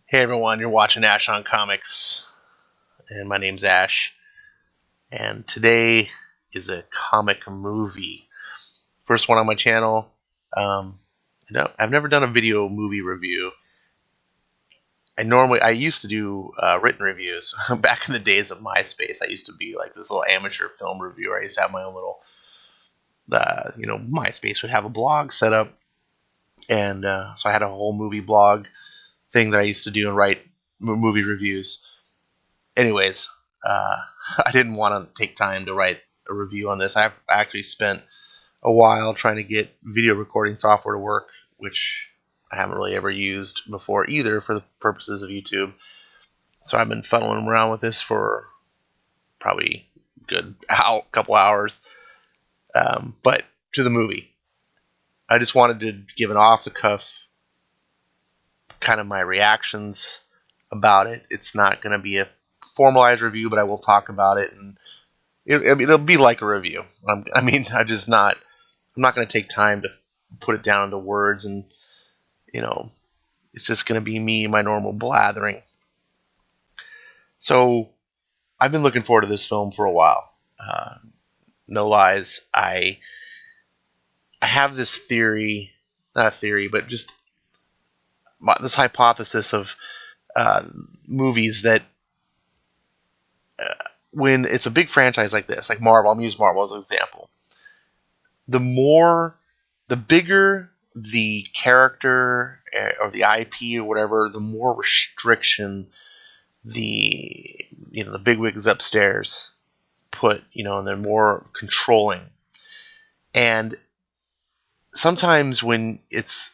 Hey everyone, you're watching Ash on Comics, and my name's Ash, and today is a comic movie. First one on my channel. Um, I've never done a video movie review. I used to do written reviews back in the days of MySpace. I used to be like this little amateur film reviewer. I used to have my own little, MySpace would have a blog set up, and so I had a whole movie blog thing that I used to do and write movie reviews. Anyways, I didn't want to take time to write a review on this. I've actually spent a while trying to get video recording software to work, which I haven't really ever used before either for the purposes of YouTube. So I've been fuddling around with this for probably a good couple hours. But to the movie, I just wanted to give an off-the-cuff kind of my reactions about it. It's not going to be a formalized review, but I will talk about it, and it'll be like a review. I'm not going to take time to put it down into words, and it's just going to be me, my normal blathering. So I've been looking forward to this film for a while. No lies, I have this theory, not a theory, but just this hypothesis of movies that when it's a big franchise like this, like Marvel, I'm use Marvel as an example. The bigger the character or the IP or whatever, the more restriction the bigwigs upstairs put, and they're more controlling. And sometimes when it's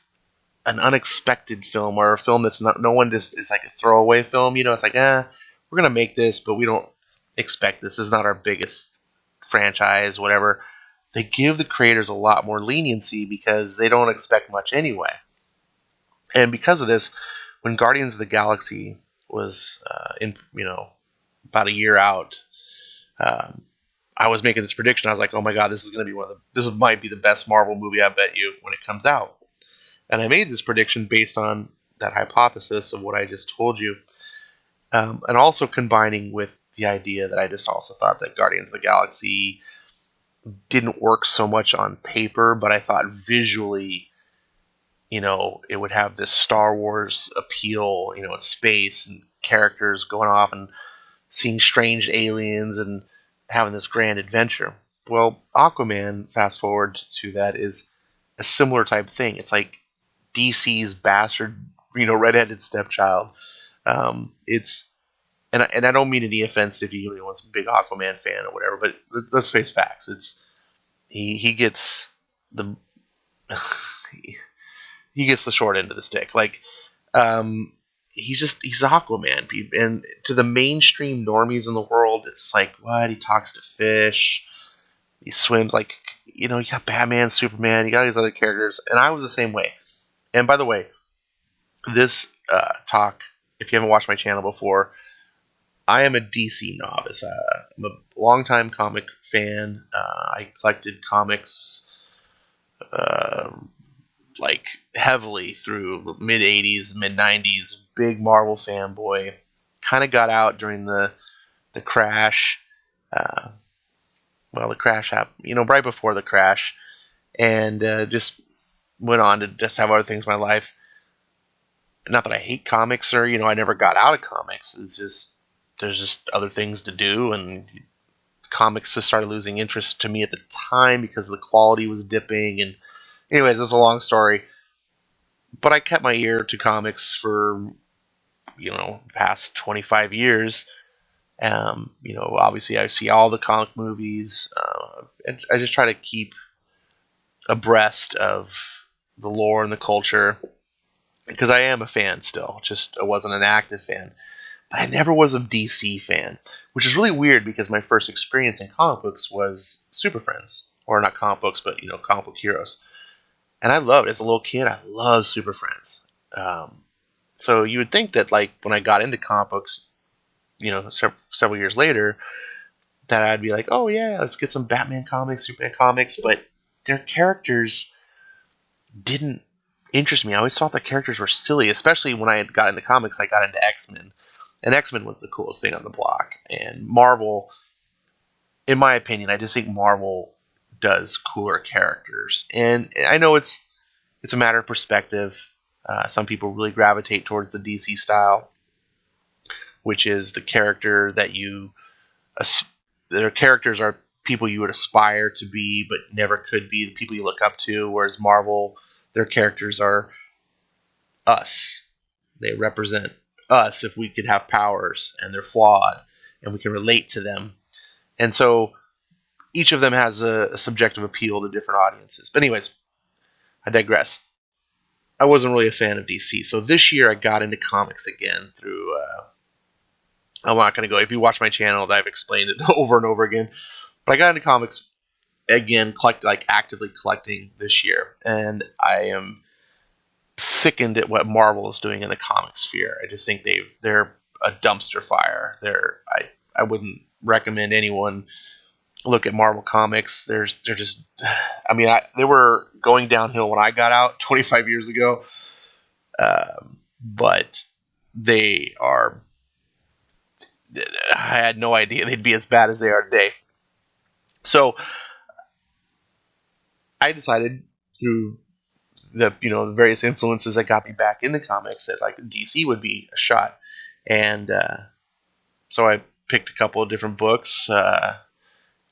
an unexpected film or a film that's no one just is like a throwaway film, it's like, we're gonna make this, but we don't expect this. This is not our biggest franchise, whatever. They give the creators a lot more leniency because they don't expect much anyway. And because of this, when Guardians of the Galaxy was about a year out, I was making this prediction. I was like, oh my god, this is going to be this might be the best Marvel movie, I bet you, when it comes out. And I made this prediction based on that hypothesis of what I just told you, and also combining with the idea that I just also thought that Guardians of the Galaxy didn't work so much on paper, but I thought visually, it would have this Star Wars appeal, in space and characters going off and seeing strange aliens and having this grand adventure. Well, Aquaman, fast forward to that, is a similar type of thing. It's like DC's bastard, redheaded stepchild. And I don't mean any offense if anyone's a big Aquaman fan or whatever, but let's face facts. He gets the he gets the short end of the stick. Like, he's Aquaman, and to the mainstream normies in the world, it's like, what? He talks to fish, he swims, like, you got Batman, Superman, you got these other characters, and I was the same way. And by the way, this talk, if you haven't watched my channel before, I am a DC novice. I'm a longtime comic fan. I collected comics like heavily through the mid 80s, mid 90s. Big Marvel fanboy. Kind of got out during the crash. The crash happened, right before the crash, and just went on to just have other things in my life. Not that I hate comics or I never got out of comics. It's just there's just other things to do, and comics just started losing interest to me at the time because the quality was dipping. And anyways, this is a long story, but I kept my ear to comics for the past 25 years. Obviously I see all the comic movies. And I just try to keep abreast of the lore and the culture because I am a fan still. Just I wasn't an active fan. But I never was a DC fan, which is really weird because my first experience in comic books was Super Friends. Or not comic books, but, comic book heroes. And I loved it. As a little kid, I loved Super Friends. So you would think that, like, when I got into comic books, several years later, that I'd be like, oh yeah, let's get some Batman comics, Superman comics. But their characters didn't interest me. I always thought the characters were silly, especially when I had got into comics. I got into X-Men, and X-Men was the coolest thing on the block. And Marvel, in my opinion, I just think Marvel does cooler characters. And I know it's a matter of perspective. Some people really gravitate towards the DC style, which is the character that their characters are people you would aspire to be but never could be, the people you look up to. Whereas Marvel, their characters are us. They represent us if we could have powers, and they're flawed, and we can relate to them. And so each of them has a subjective appeal to different audiences. But anyways, I digress. I wasn't really a fan of DC. So this year I got into comics again through I'm not going to go. If you watch my channel, I've explained it over and over again. But I got into comics again, actively collecting this year, and I am sickened at what Marvel is doing in the comic sphere. I just think they're a dumpster fire. I wouldn't recommend anyone look at Marvel comics. They're just, I mean, they were going downhill when I got out 25 years ago, but they are. I had no idea they'd be as bad as they are today. So I decided through the various influences that got me back in the comics that like DC would be a shot, and so I picked a couple of different books,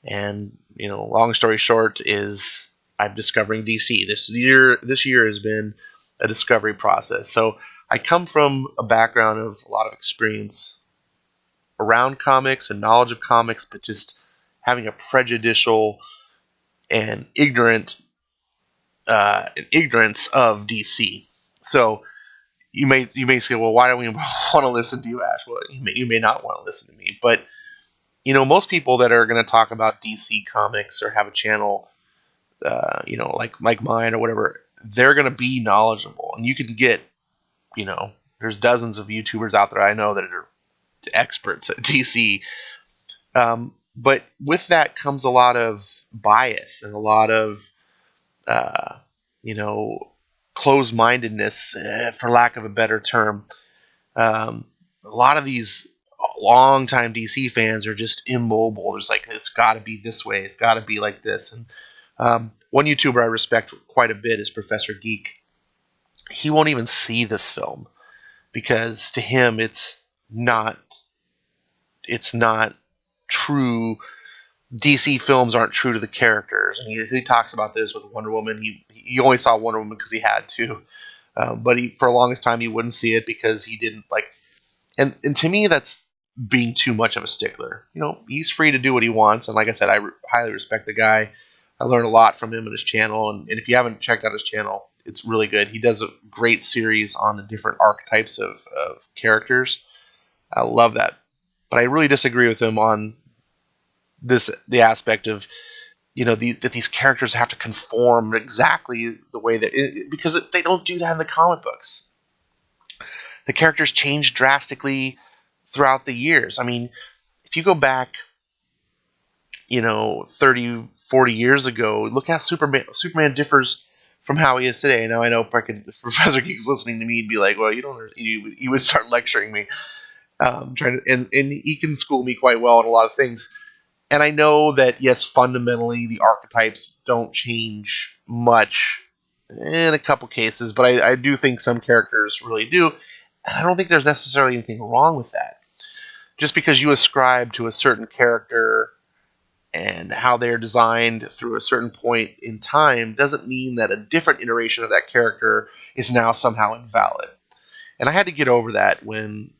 and long story short is I'm discovering DC this year. This year has been a discovery process. So I come from a background of a lot of experience around comics and knowledge of comics, but just having a prejudicial and ignorance of DC. So you may say, well, why don't we want to listen to you, Ash? Well, you may not want to listen to me, but most people that are going to talk about DC comics or have a channel, like mine or whatever, they're going to be knowledgeable, and you can get, there's dozens of YouTubers out there I know that are experts at DC. But with that comes a lot of bias and a lot of, closed-mindedness, for lack of a better term. A lot of these longtime DC fans are just immobile. It's like, it's got to be this way. It's got to be like this. And one YouTuber I respect quite a bit is Professor Geek. He won't even see this film because to him it's not true. DC films aren't true to the characters, and he talks about this with Wonder Woman. He only saw Wonder Woman because he had to, but for the longest time he wouldn't see it because he didn't like. And to me, that's being too much of a stickler. He's free to do what he wants, and like I said, I highly respect the guy. I learned a lot from him and his channel, and if you haven't checked out his channel, it's really good. He does a great series on the different archetypes of characters. I love that. But I really disagree with him on the aspect of, that these characters have to conform exactly the way because they don't do that in the comic books. The characters change drastically throughout the years. I mean, if you go back, 30, 40 years ago, look how Superman differs from how he is today. Now I know if Professor Geek was listening to me, he'd be like, well, he would start lecturing me. And he can school me quite well on a lot of things. And I know that, yes, fundamentally the archetypes don't change much in a couple cases, but I do think some characters really do. And I don't think there's necessarily anything wrong with that. Just because you ascribe to a certain character and how they're designed through a certain point in time doesn't mean that a different iteration of that character is now somehow invalid. And I had to get over that when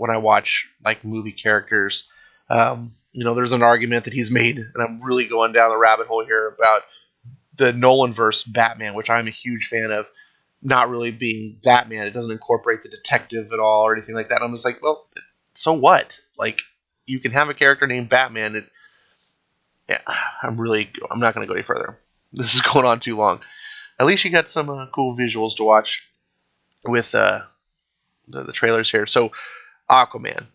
I watch like movie characters. There's an argument that he's made, and I'm really going down the rabbit hole here, about the Nolanverse Batman, which I'm a huge fan of, not really being Batman. It doesn't incorporate the detective at all or anything like that. I'm just like, well, so what? Like, you can have a character named Batman. I'm not going to go any further. This is going on too long. At least you got some cool visuals to watch with the trailers here. So, Aquaman.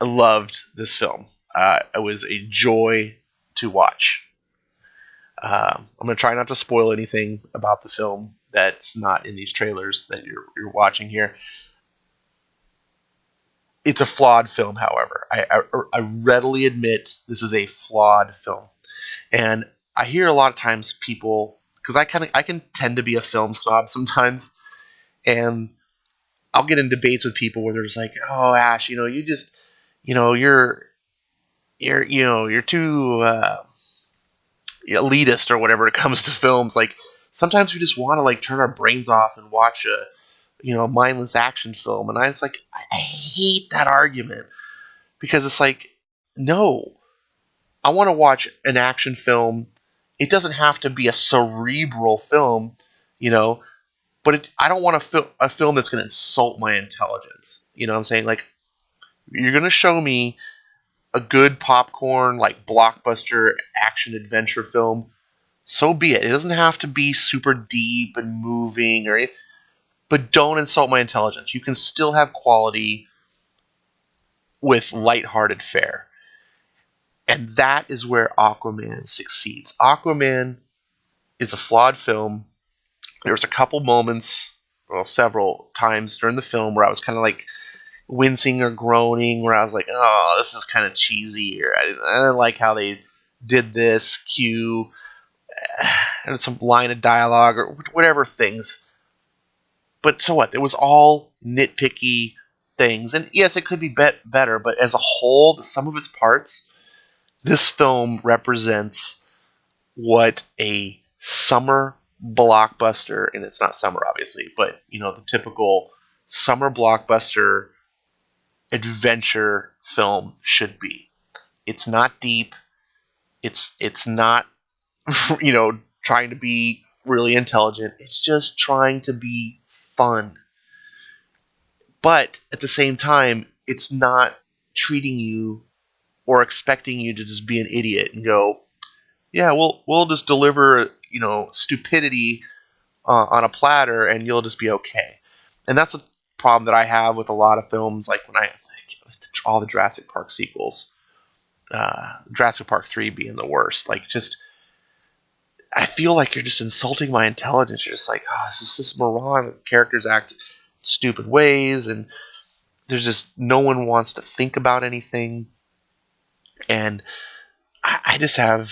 I loved this film. It was a joy to watch. I'm going to try not to spoil anything about the film that's not in these trailers that you're watching here. It's a flawed film, however. I readily admit this is a flawed film. And I hear a lot of times people, because I can tend to be a film snob sometimes, and I'll get in debates with people where they're just like, "Oh, Ash, you just, you're too elitist or whatever it comes to films." Like sometimes we just want to like turn our brains off and watch a mindless action film, and I just like I hate that argument because it's like, no, I want to watch an action film. It doesn't have to be a cerebral film, you know, but I don't want a film that's going to insult my intelligence. You know what I'm saying? Like, you're going to show me a good popcorn, like, blockbuster action adventure film. So be it. It doesn't have to be super deep and moving or anything, but don't insult my intelligence. You can still have quality with lighthearted fare. And that is where Aquaman succeeds. Aquaman is a flawed film. There was a couple moments, well, several times during the film where I was kind of like wincing or groaning, where I was like, "Oh, this is kind of cheesy," or I didn't like how they did this cue and some line of dialogue or whatever things. But so what? It was all nitpicky things, and yes, it could be better. But as a whole, the sum of its parts, this film represents what a summer blockbuster, and it's not summer obviously, but the typical summer blockbuster adventure film should be. It's not deep. It's not trying to be really intelligent. It's just trying to be fun. But at the same time, it's not treating you or expecting you to just be an idiot and go, "Yeah, we'll just deliver stupidity on a platter, and you'll just be okay." And that's a problem that I have with a lot of films, like when all the Jurassic Park sequels, Jurassic Park 3 being the worst. Like, just I feel like you're just insulting my intelligence. You're just like, "Oh, this moron. Characters act stupid ways, and there's just no one wants to think about anything." And I just have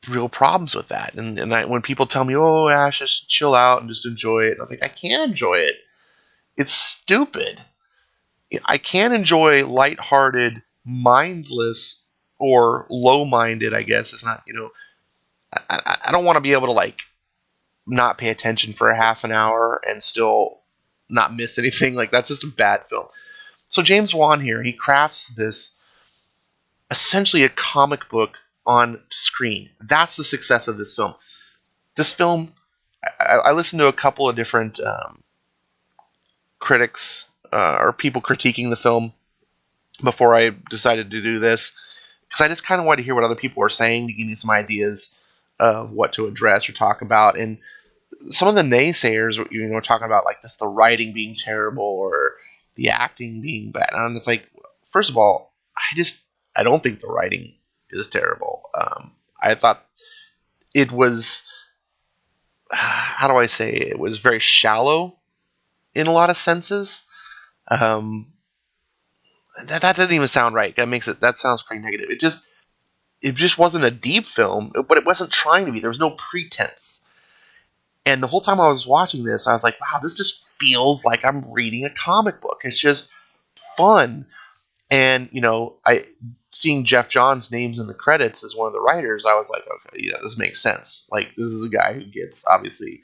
real problems with that. And when people tell me, "Oh, Ash, just chill out and just enjoy it," I'm like, I can't enjoy it. It's stupid. I can't enjoy lighthearted, mindless, or low-minded. I guess it's not. I don't want to be able to like not pay attention for a half an hour and still not miss anything. Like, that's just a bad film. So James Wan here, he crafts this essentially a comic book on screen. That's the success of this film. This film, I listened to a couple of different critics or people critiquing the film before I decided to do this, because I just kind of wanted to hear what other people were saying to give me some ideas of what to address or talk about. And some of the naysayers, talking about like the writing being terrible or the acting being bad. And it's like, first of all, I don't think the writing is terrible. I thought it was, how do I say, it was very shallow in a lot of senses. That doesn't even sound right. That sounds pretty negative. It just wasn't a deep film, but it wasn't trying to be. There was no pretense. And the whole time I was watching this, I was like, wow, this just feels like I'm reading a comic book. It's just fun. And, seeing Jeff Johns' names in the credits as one of the writers, I was like, okay, this makes sense. Like, this is a guy who gets, obviously,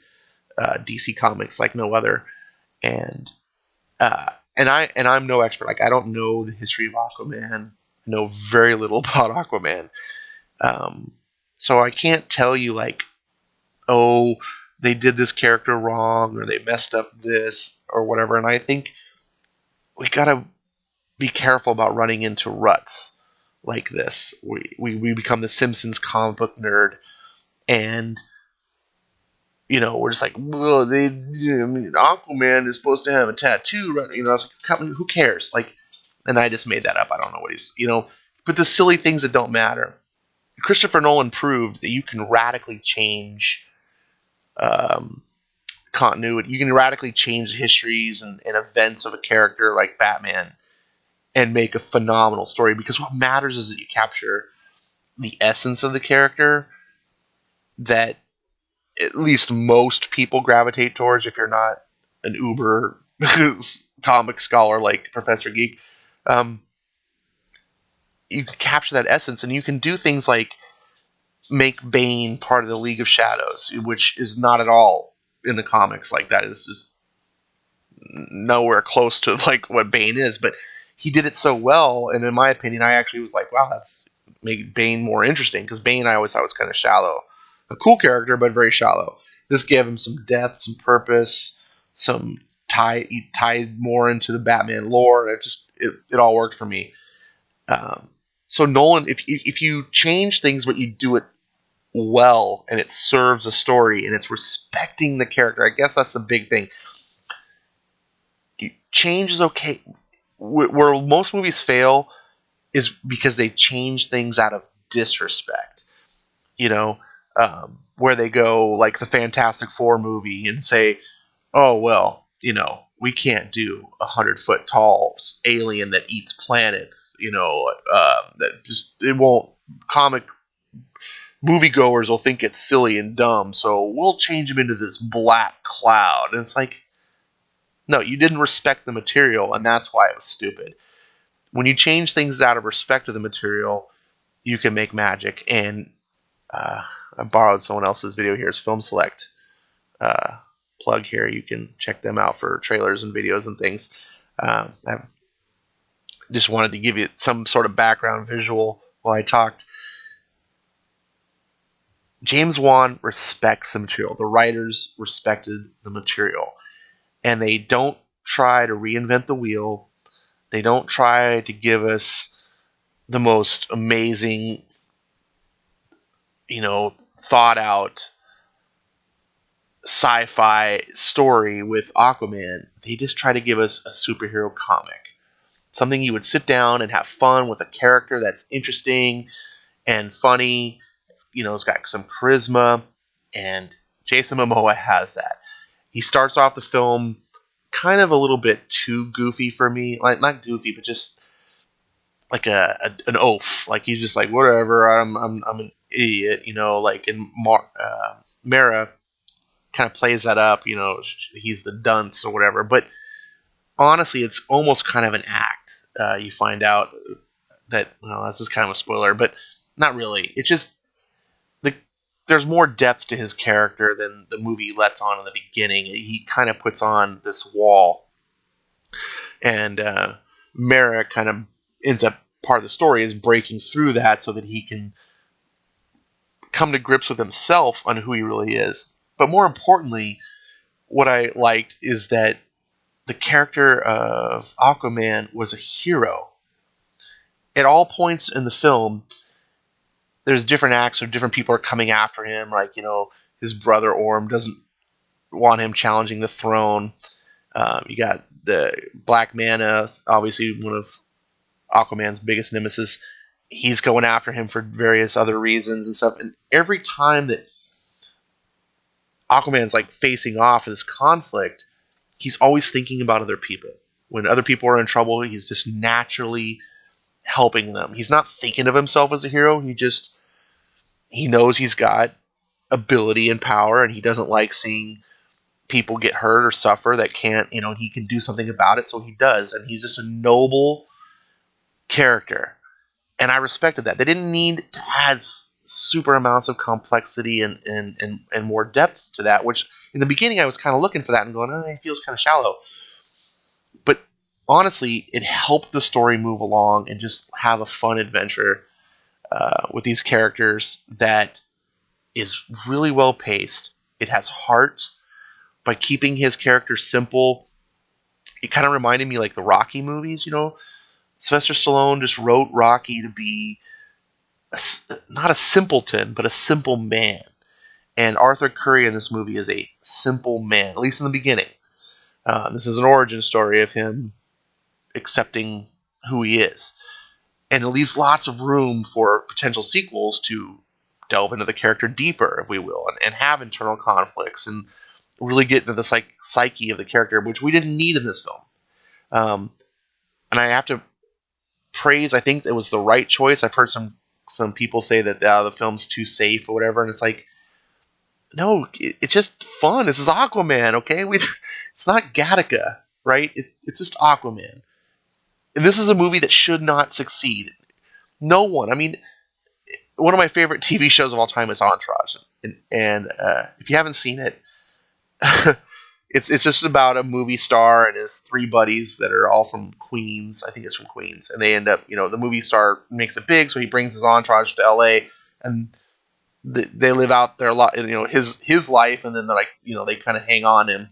DC Comics like no other. And I'm no expert. Like, I don't know the history of Aquaman. I know very little about Aquaman. So I can't tell you, like, oh, they did this character wrong, or they messed up this, or whatever. And I think we gotta be careful about running into ruts like this. We become the Simpsons comic book nerd, and we're just like, well, Aquaman is supposed to have a tattoo, right? I was like, who cares? Like, and I just made that up. I don't know what but the silly things that don't matter. Christopher Nolan proved that you can radically change um, continuity. You can radically change histories and events of a character like Batman and make a phenomenal story. Because what matters is that you capture the essence of the character that at least most people gravitate towards. If you're not an uber comic scholar like Professor Geek, um, you can capture that essence, and you can do things like make Bane part of the League of Shadows, which is not at all in the comics. Like, that is just nowhere close to like what Bane is, but he did it so well, and in my opinion, I actually was like, wow, that's made Bane more interesting, because Bane I always thought was kind of shallow. A cool character, but very shallow. This gave him some depth, some purpose, some he tied more into the Batman lore, and it all worked for me. Um, so Nolan, if you change things but you do it well and it serves a story and it's respecting the character, I guess that's the big thing. Change is okay. Where most movies fail is because they change things out of disrespect. You know, where they go like the Fantastic Four movie and say, "Oh well, we can't do 100-foot tall alien that eats planets." That just it won't. Comic moviegoers will think it's silly and dumb, so we'll change him into this black cloud. And it's like, no, you didn't respect the material, and that's why it was stupid. When you change things out of respect to the material, you can make magic. And I borrowed someone else's video here. It's Film Select. Plug here. You can check them out for trailers and videos and things. I just wanted to give you some sort of background visual while I talked. James Wan respects the material. The writers respected the material. And they don't try to reinvent the wheel. They don't try to give us the most amazing, thought out sci-fi story with Aquaman. They just try to give us a superhero comic. Something you would sit down and have fun with, a character that's interesting and funny. It's got some charisma, and Jason Momoa has that. He starts off the film kind of a little bit too goofy for me. Like, not goofy, but just like an oaf. Like, he's just like, whatever, I'm an idiot, like, and Mara kind of plays that up, he's the dunce or whatever. But honestly, it's almost kind of an act. You find out that, this is kind of a spoiler, but not really. It's just there's more depth to his character than the movie lets on in the beginning. He kind of puts on this wall, and Mara kind of ends up, part of the story is breaking through that so that he can come to grips with himself on who he really is. But more importantly, what I liked is that the character of Aquaman was a hero. At all points in the film, there's different acts of different people are coming after him. Like, his brother Orm doesn't want him challenging the throne. You got the Black Manta, obviously one of Aquaman's biggest nemesis. He's going after him for various other reasons and stuff. And every time that Aquaman's like facing off this conflict, he's always thinking about other people. When other people are in trouble, he's just naturally helping them. He's not thinking of himself as a hero. He knows he's got ability and power, and he doesn't like seeing people get hurt or suffer that can't, he can do something about it, so he does. And he's just a noble character. And I respected that. They didn't need to add super amounts of complexity and more depth to that, which in the beginning I was kind of looking for that and going, it feels kind of shallow. But honestly, it helped the story move along and just have a fun adventure with these characters that is really well paced. It has heart. By keeping his character simple, it kind of reminded me like the Rocky movies. Sylvester Stallone just wrote Rocky to be not a simpleton, but a simple man. And Arthur Curry in this movie is a simple man, at least in the beginning. This is an origin story of him accepting who he is. and it leaves lots of room for potential sequels to delve into the character deeper, if we will, and have internal conflicts and really get into the psyche of the character, which we didn't need in this film. Um, and I have to praise. I think it was the right choice. I've heard some people say that the film's too safe or whatever, and it's like, no, it's just fun. This is Aquaman, okay? It's not Gattaca, right? It's just Aquaman, and this is a movie that should not succeed. No one. I mean, one of my favorite TV shows of all time is Entourage, and if you haven't seen it, it's just about a movie star and his three buddies that are all from Queens. I think it's from Queens, and they end up, the movie star makes it big, so he brings his entourage to L.A. and they live out their his life, and then they're like, they kind of hang on him.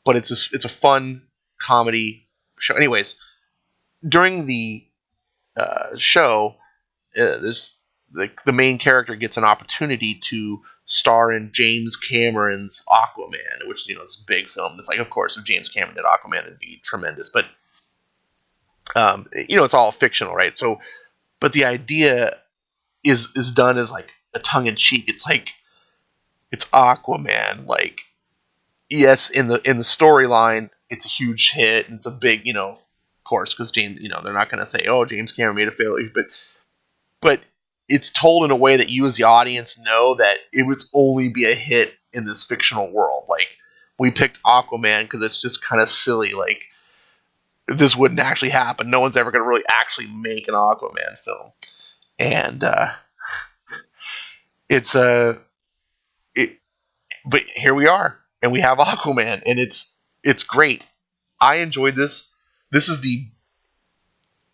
But it's a fun comedy show. Anyways, during the show, this the main character gets an opportunity to star in James Cameron's Aquaman, which is a big film. It's like, of course, if James Cameron did Aquaman, it'd be tremendous. But it's all fictional, right? So, but the idea is done as like a tongue in cheek. It's like, it's Aquaman. Like, yes, in the storyline, it's a huge hit and it's a big, of course, because James, they're not going to say, oh, James Cameron made a failure, but it's told in a way that you as the audience know that it would only be a hit in this fictional world. Like, we picked Aquaman because it's just kind of silly. Like, this wouldn't actually happen. No one's ever going to really actually make an Aquaman film. And but here we are, and we have Aquaman, and it's great. I enjoyed this. This is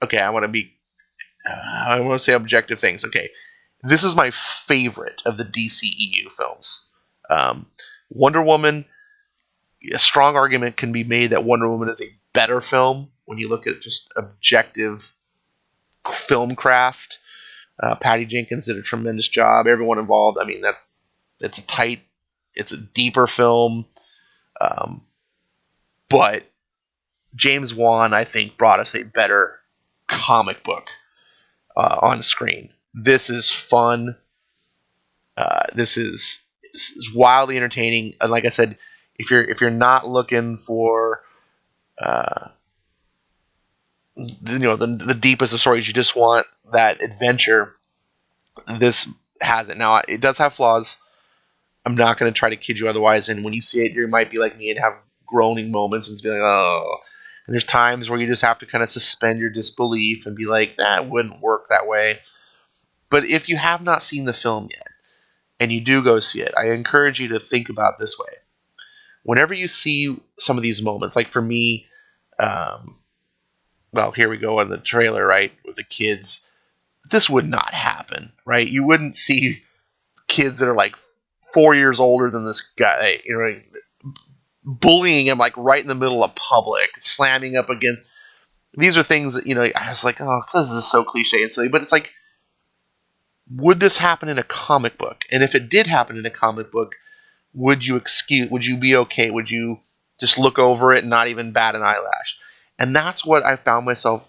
okay. I want to say objective things. Okay, this is my favorite of the DCEU films. Wonder Woman. A strong argument can be made that Wonder Woman is a better film when you look at just objective film craft. Patty Jenkins did a tremendous job. Everyone involved. I mean, it's a deeper film. But James Wan, I think, brought us a better comic book on screen. This is fun. This is wildly entertaining. And like I said, if you're not looking for the deepest of stories, you just want that adventure, this has it. Now, it does have flaws. I'm not going to try to kid you otherwise, and when you see it, you might be like me and have groaning moments and just be like, oh. And there's times where you just have to kind of suspend your disbelief and be like, that wouldn't work that way. But if you have not seen the film yet, and you do go see it, I encourage you to think about this way. Whenever you see some of these moments, like for me, well, here we go on the trailer, right, with the kids. This would not happen, right? You wouldn't see kids that are like 4 years older than this guy, bullying him like right in the middle of public, slamming up against. These are things that, I was like, oh, this is so cliche and silly, but it's like, would this happen in a comic book? And if it did happen in a comic book, would you be okay? Would you just look over it and not even bat an eyelash? And that's what I found myself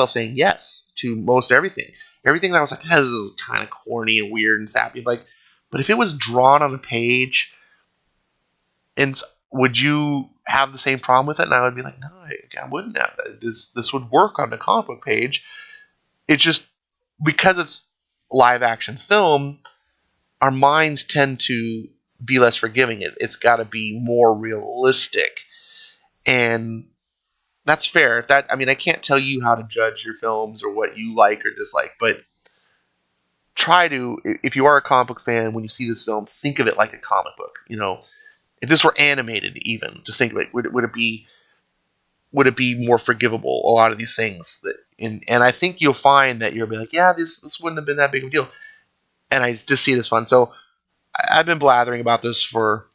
saying yes to most everything. Everything that I was like, this is kind of corny and weird and sappy. Like, but if it was drawn on a page, and would you have the same problem with it? And I would be like, no, I wouldn't have that. This would work on the comic book page. It's just because it's live action film, our minds tend to be less forgiving. It's got to be more realistic, and that's fair. I can't tell you how to judge your films or what you like or dislike, but try to, if you are a comic book fan, when you see this film, think of it like a comic book. If this were animated, even just think like, would it be more forgivable? A lot of these things and I think you'll find that you'll be like, yeah, this wouldn't have been that big of a deal, and I just see it as fun. So I've been blathering about this for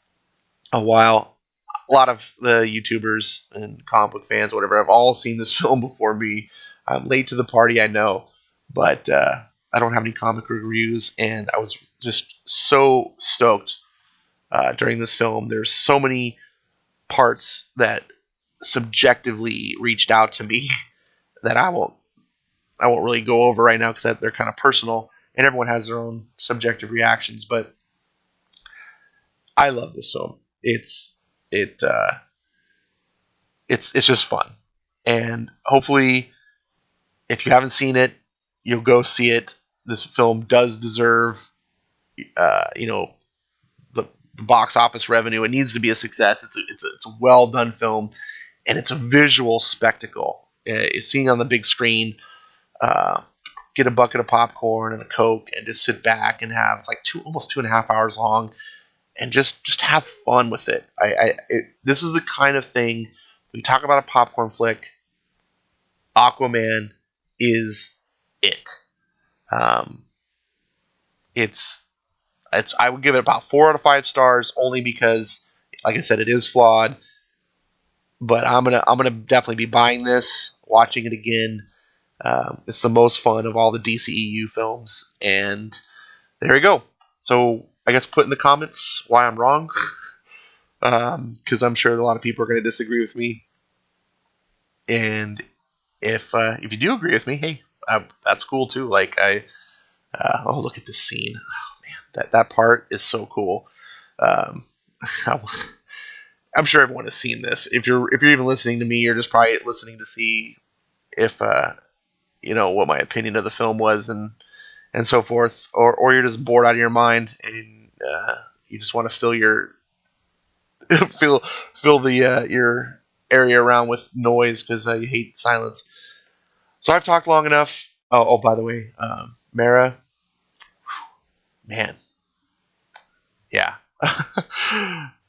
a while. A lot of the YouTubers and comic book fans, whatever, have all seen this film before me. I'm late to the party, I know, but I don't have any comic reviews, and I was just so stoked during this film. There's so many parts that subjectively reached out to me that I won't I won't really go over right now because they're kind of personal, and everyone has their own subjective reactions. But I love this film. It it's just fun, and hopefully, if you haven't seen it, you'll go see it. This film does deserve, you know, the box office revenue. It needs to be a success. It's a well done film, and it's a visual spectacle. Seeing on the big screen, uh, get a bucket of popcorn and a Coke, and just sit back and have, it's like almost 2.5 hours long, and just have fun with it. This is the kind of thing, we talk about a popcorn flick. Aquaman is it. Um, it's I would give it about 4 out of 5 stars, only because, like I said, it is flawed. But I'm gonna definitely be buying this, watching it again. It's the most fun of all the DCEU films, and there you go. So I guess put in the comments why I'm wrong, because I'm sure a lot of people are going to disagree with me. And if you do agree with me, hey, that's cool too. Like oh, look at this scene. Oh man, that part is so cool. Um, I'm sure everyone has seen this. If you're even listening to me, you're just probably listening to see if you know what my opinion of the film was, and so forth, or you're just bored out of your mind, and you just want to fill your fill the your area around with noise because you hate silence. So I've talked long enough. Oh, by the way, Mara, man, yeah.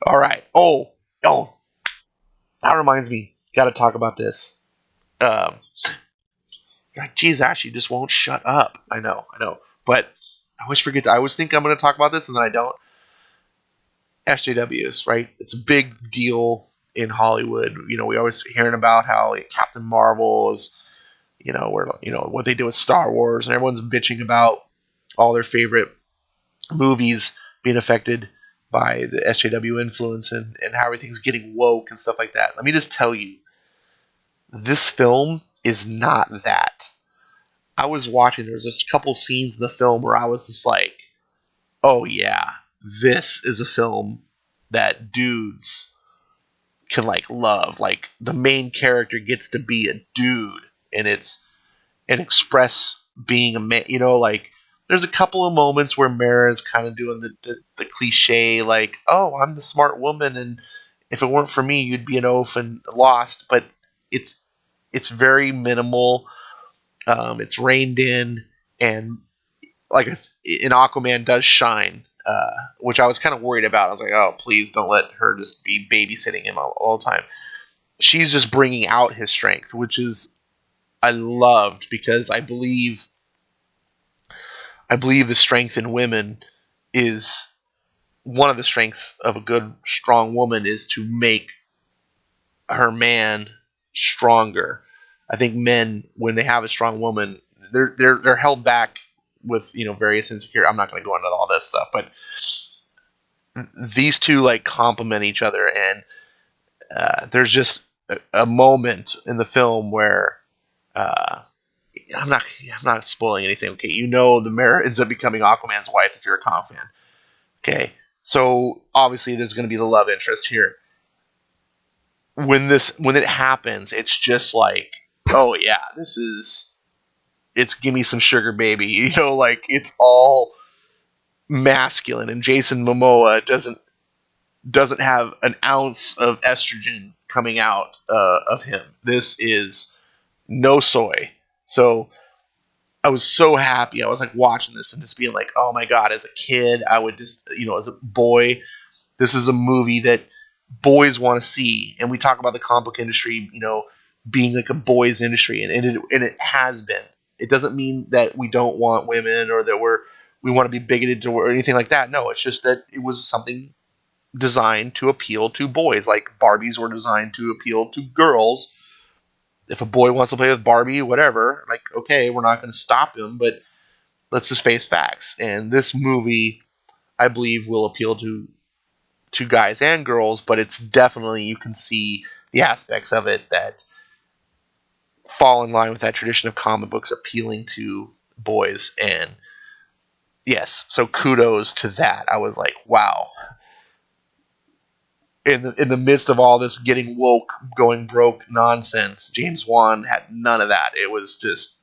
All right. Oh, that reminds me. Got to talk about this. Um, God, geez, Ashley just won't shut up. I know. But I always forget. I always think I'm going to talk about this, and then I don't. SJWs, right? It's a big deal in Hollywood. You know, we always hearing about how Captain Marvel is, you know, where, you know, what they do with Star Wars, and everyone's bitching about all their favorite movies being affected by the SJW influence, and how everything's getting woke and stuff like that. Let me just tell you, this film is not that. I was watching, there was just a couple scenes in the film where I was just like, oh yeah, this is a film that dudes can like love. Like the main character gets to be a dude, and express being a man. You know, like there's a couple of moments where Mara's kind of doing the cliche, like, oh, I'm the smart woman, and if it weren't for me, you'd be an oaf and lost. But it's very minimal. It's reined in, and like in Aquaman does shine, which I was kind of worried about. I was like, oh, please don't let her just be babysitting him all the time. She's just bringing out his strength, which is I loved, because I believe the strength in women is one of the strengths of a good, strong woman is to make her man stronger. I think men, when they have a strong woman, they're held back with, you know, various insecure. I'm not going to go into all this stuff, but these two like complement each other, and there's just a moment in the film where uh, I'm not spoiling anything. Okay, you know, the mayor ends up becoming Aquaman's wife if you're a comic fan. Okay, so obviously there's going to be the love interest here. When it happens, it's just like, oh yeah, it's give me some sugar baby, you know, like it's all masculine, and Jason Momoa doesn't have an ounce of estrogen coming out of him. This is no soy. So I was so happy. I was like watching this and just being like, oh my god, as a kid, I would just, you know, as a boy, this is a movie that boys want to see. And we talk about the comic book industry, you know, being like a boys industry, and it has been. It doesn't mean that we don't want women, or that we want to be bigoted to, or anything like that. No, it's just that it was something designed to appeal to boys, like Barbies were designed to appeal to girls. If a boy wants to play with Barbie, whatever, like, okay, we're not going to stop him, but let's just face facts. And this movie, I believe, will appeal to guys and girls, but it's definitely, you can see the aspects of it that fall in line with that tradition of comic books appealing to boys. And yes, so kudos to that. I was like, wow. In the midst of all this getting woke, going broke nonsense, James Wan had none of that. It was just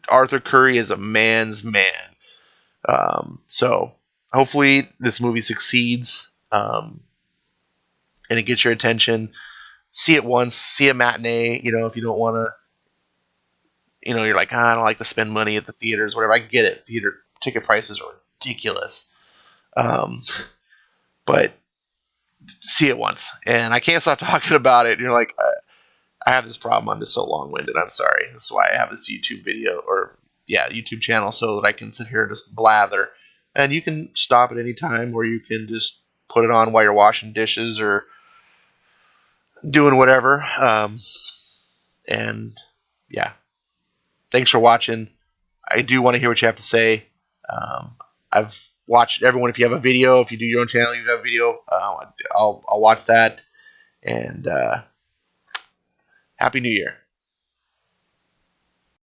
Arthur Curry is a man's man. So hopefully this movie succeeds, and it gets your attention. See it once, see a matinee. If you don't want to, you're like, I don't like to spend money at the theaters, whatever. I get it. Theater ticket prices are ridiculous. But see it once. And I can't stop talking about it. You're like, I have this problem. I'm just so long-winded. I'm sorry. That's why I have this YouTube channel, so that I can sit here and just blather. And you can stop at any time, or you can just put it on while you're washing dishes or doing whatever. And yeah, thanks for watching. I do want to hear what you have to say. I've watched everyone. If you have a video, if you do your own channel, you have a video. I'll watch that. And Happy New Year.